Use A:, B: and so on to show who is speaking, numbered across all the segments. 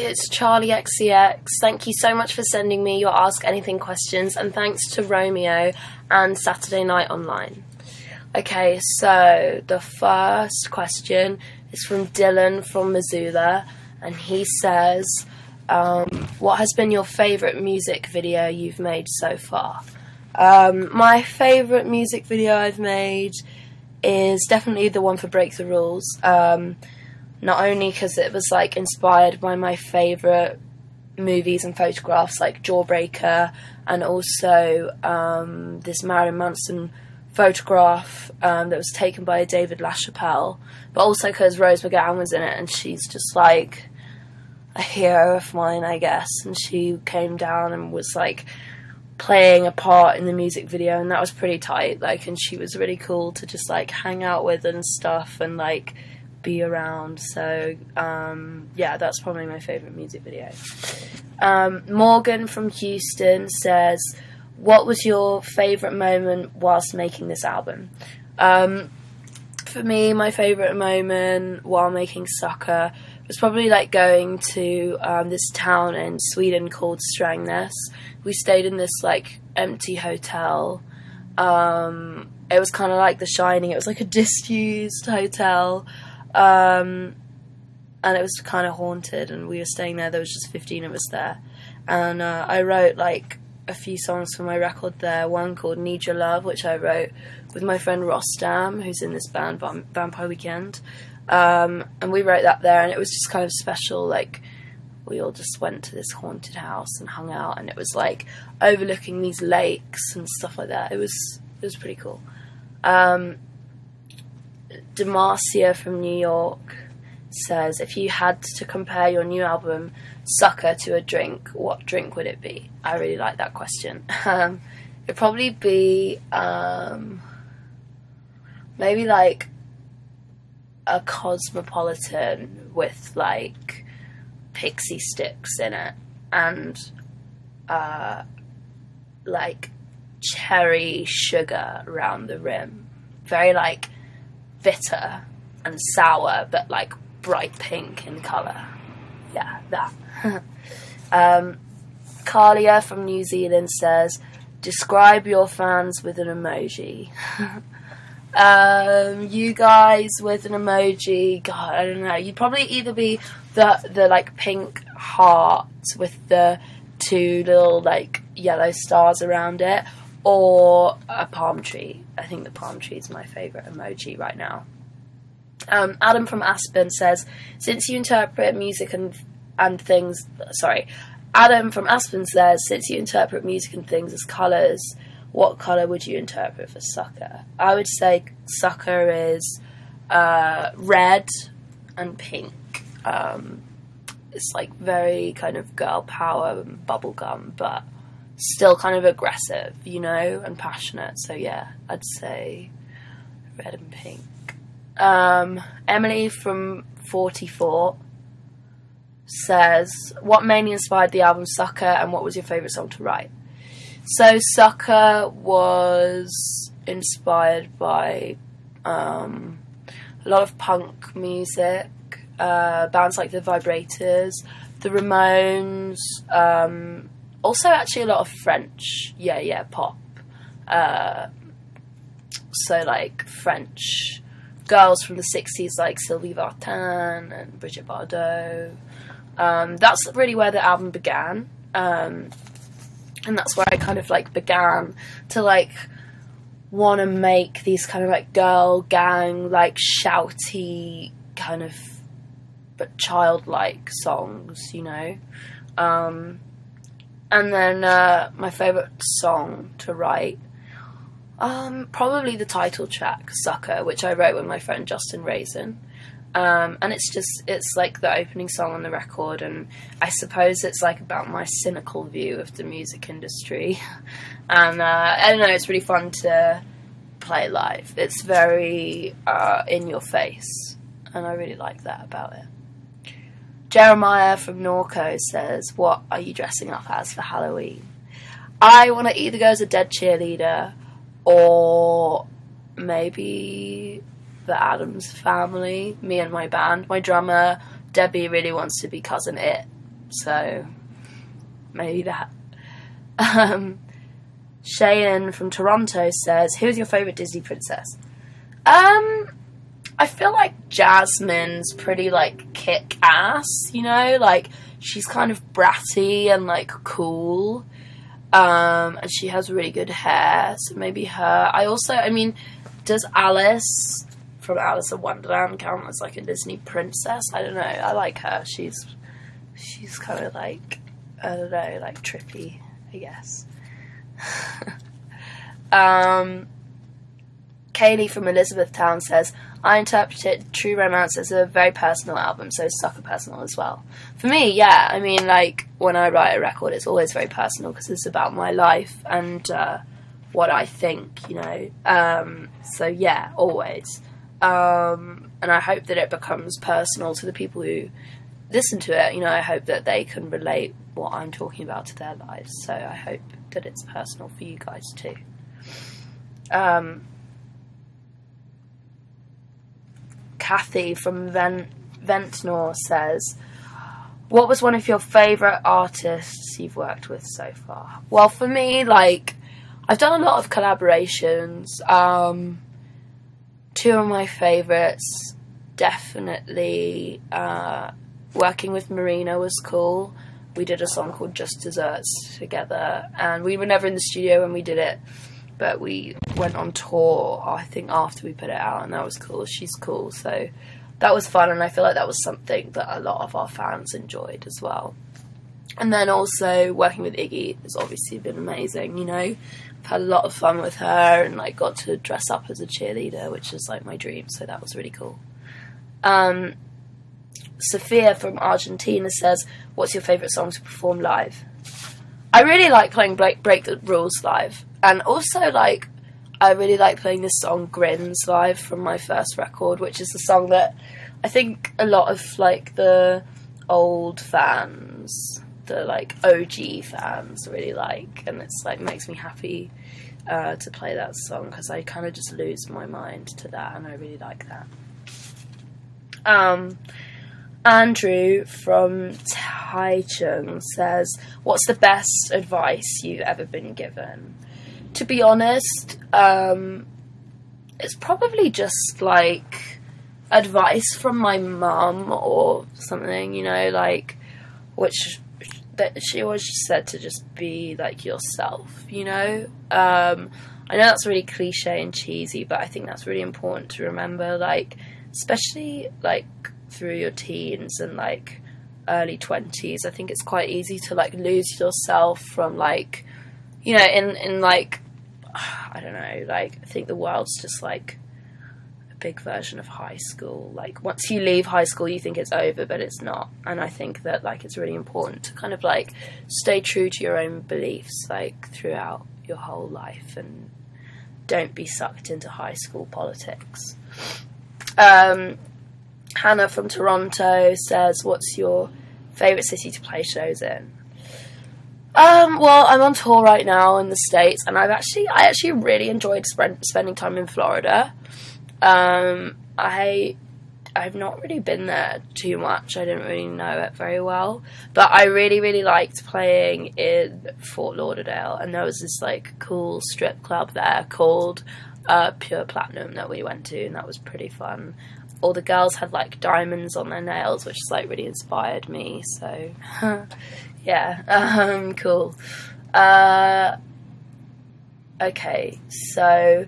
A: it's Charli XCX. Thank you so much for sending me your Ask Anything questions, and thanks to Romeo and Saturday Night Online. Okay, so the first question is from Dylan from Missoula, and he says, what has been your favourite music video you've made so far? My favourite music video I've made is definitely the one for Break the Rules. Not only because it was like inspired by my favourite movies and photographs like Jawbreaker, and also this Marilyn Manson photograph that was taken by David LaChapelle, but also because Rose McGowan was in it, and she's just like a hero of mine, I guess, and she came down and was like playing a part in the music video, and that was pretty tight, like, and she was really cool to just like hang out with and stuff and like be around. So yeah, that's probably my favourite music video. Morgan from Houston says, what was your favourite moment whilst making this album? For me, my favourite moment while making Sucker was probably like going to this town in Sweden called Strängnäs. We stayed in this like empty hotel. It was kind of like The Shining. It was like a disused hotel. And it was kind of haunted, and we were staying there. There was just 15 of us there, and I wrote like a few songs for my record there. One called Need Your Love, which I wrote with my friend Rostam, who's in this band Vampire Weekend, and we wrote that there, and it was just kind of special. Like, we all just went to this haunted house and hung out, and it was like overlooking these lakes and stuff like that. It was pretty cool. Demarcia from New York says, if you had to compare your new album Sucker to a drink, what drink would it be? I really like that question. It'd probably be maybe like a Cosmopolitan with like pixie sticks in it, and like cherry sugar around the rim. Very like bitter and sour, but like bright pink in colour. Yeah, that. Kalia from New Zealand says, describe your fans with an emoji. You guys with an emoji, God, I don't know. You'd probably either be the like pink heart with the two little like yellow stars around it, or a palm tree. I think the palm tree is my favourite emoji right now. Adam from Aspen says, since you interpret music and things... Sorry. Adam from Aspen says, since you interpret music and things as colours, what colour would you interpret for Sucker? I would say Sucker is red and pink. It's like very kind of girl power and bubblegum, but still kind of aggressive, you know, and passionate. So yeah, I'd say red and pink. Emily from 44 says, what mainly inspired the album Sucker, and what was your favourite song to write? So Sucker was inspired by a lot of punk music, bands like the Vibrators, the Ramones, also actually a lot of French, pop. So like French girls from the 60s like Sylvie Vartan and Brigitte Bardot. That's really where the album began. And that's where I kind of like began to like want to make these kind of like girl gang, like shouty kind of but childlike songs, you know. And then my favourite song to write, probably the title track, Sucker, which I wrote with my friend Justin Raisin. And it's like the opening song on the record, and I suppose it's like about my cynical view of the music industry. And I don't know, it's really fun to play live. It's very in your face, and I really like that about it. Jeremiah from Norco says, what are you dressing up as for Halloween? I want to either go as a Dead cheerleader, or maybe the Addams Family, me and my band. My drummer, Debbie, really wants to be Cousin It. So maybe that. Cheyenne from Toronto says, who's your favourite Disney princess? I feel like Jasmine's pretty, like, kick-ass, you know? Like, she's kind of bratty and, like, cool. And she has really good hair, so maybe her. I mean, does Alice from Alice in Wonderland count as, like, a Disney princess? I don't know. I like her. She's kind of, like, I don't know, like, trippy, I guess. Kaylee from Elizabethtown says, I interpreted True Romance as a very personal album, so Sucker personal as well. For me, yeah, I mean, like, when I write a record, it's always very personal because it's about my life and what I think, you know. So, yeah, always. And I hope that it becomes personal to the people who listen to it. You know, I hope that they can relate what I'm talking about to their lives. So I hope that it's personal for you guys too. Kathy from Ventnor says, what was one of your favourite artists you've worked with so far? Well, for me, like, I've done a lot of collaborations. Two of my favourites, definitely working with Marina was cool. We did a song called Just Desserts together, and we were never in the studio when we did it, but we went on tour, I think, after we put it out, and that was cool. She's cool, so that was fun, and I feel like that was something that a lot of our fans enjoyed as well. And then also working with Iggy has obviously been amazing, you know. I've had a lot of fun with her and, like, got to dress up as a cheerleader, which is, like, my dream, so that was really cool. Sophia from Argentina says, what's your favourite song to perform live? I really like playing Break the Rules live. And also, like, I really like playing this song Grins live from my first record, which is a song that I think a lot of, like, the old fans, the, like, OG fans really like. And it's, like, makes me happy to play that song because I kind of just lose my mind to that, and I really like that. Andrew from Taichung says, what's the best advice you've ever been given? To be honest, it's probably just, like, advice from my mum or something, you know, like, which that she always just said to just be, like, yourself, you know. I know that's really cliche and cheesy, but I think that's really important to remember, like, especially, like, through your teens and, like, early 20s. I think it's quite easy to, like, lose yourself from, like, you know, in like, I don't know, like, I think the world's just, like, a big version of high school. Like, once you leave high school, you think it's over, but it's not. And I think that, like, it's really important to kind of, like, stay true to your own beliefs, like, throughout your whole life, and don't be sucked into high school politics. Hannah from Toronto says, what's your favourite city to play shows in? Well, I'm on tour right now in the States, and I actually really enjoyed spending time in Florida. I've not really been there too much. I didn't really know it very well, but I really, really liked playing in Fort Lauderdale, and there was this, like, cool strip club there called Pure Platinum that we went to, and that was pretty fun. All the girls had, like, diamonds on their nails, which, like, really inspired me, so yeah, cool. Okay, so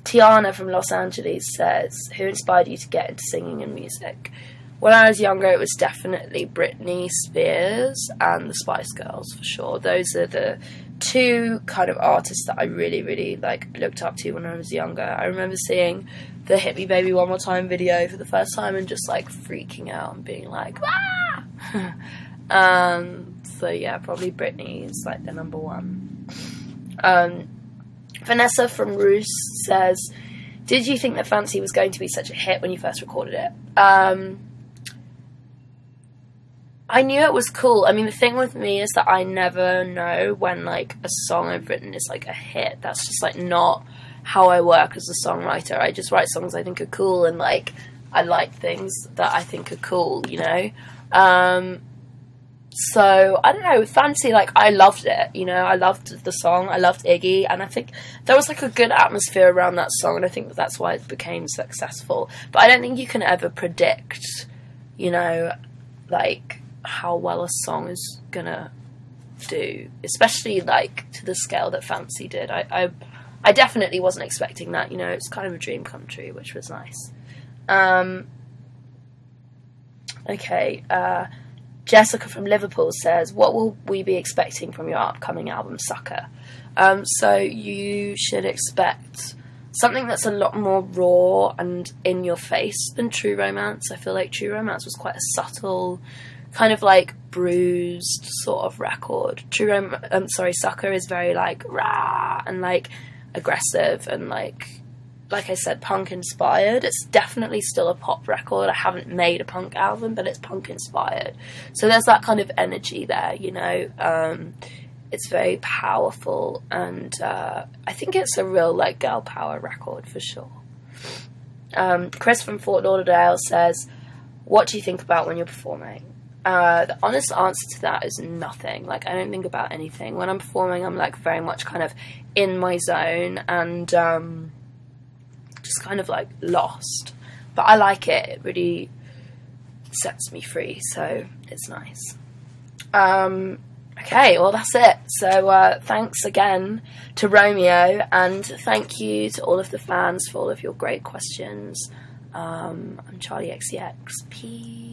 A: Tiana from Los Angeles says, who inspired you to get into singing and music? When I was younger, it was definitely Britney Spears and the Spice Girls, for sure. Those are the two kind of artists that I really, really, like, looked up to when I was younger. I remember seeing the Hit Me Baby One More Time video for the first time and just, like, freaking out and being like, ah! So yeah, probably Britney is, like, the number one. Vanessa from Roos says, did you think that Fancy was going to be such a hit when you first recorded it? I knew it was cool. I mean, the thing with me is that I never know when, like, a song I've written is, like, a hit. That's just, like, not how I work as a songwriter. I just write songs I think are cool, and, like, I like things that I think are cool, you know? So, I don't know, with Fancy, like, I loved it, you know, I loved the song, I loved Iggy, and I think there was, like, a good atmosphere around that song, and I think that's why it became successful. But I don't think you can ever predict, you know, like, how well a song is gonna do, especially, like, to the scale that Fancy did. I definitely wasn't expecting that, you know, it's kind of a dream come true, which was nice. Okay, Jessica from Liverpool says, what will we be expecting from your upcoming album, Sucker? So you should expect something that's a lot more raw and in your face than True Romance. I feel like True Romance was quite a subtle, kind of like bruised sort of record. Sucker is very like rah and like aggressive and like I said, punk inspired. It's definitely still a pop record. I haven't made a punk album, but it's punk inspired. So there's that kind of energy there, you know. It's very powerful, and I think it's a real like girl power record for sure. Chris from Fort Lauderdale says, what do you think about when you're performing? The honest answer to that is nothing. Like, I don't think about anything. When I'm performing, I'm like very much kind of in my zone and just kind of like lost, but I like it. It really sets me free, so it's nice. Okay, well that's it. So thanks again to Romeo, and thank you to all of the fans for all of your great questions. I'm Charli XCX. Peace.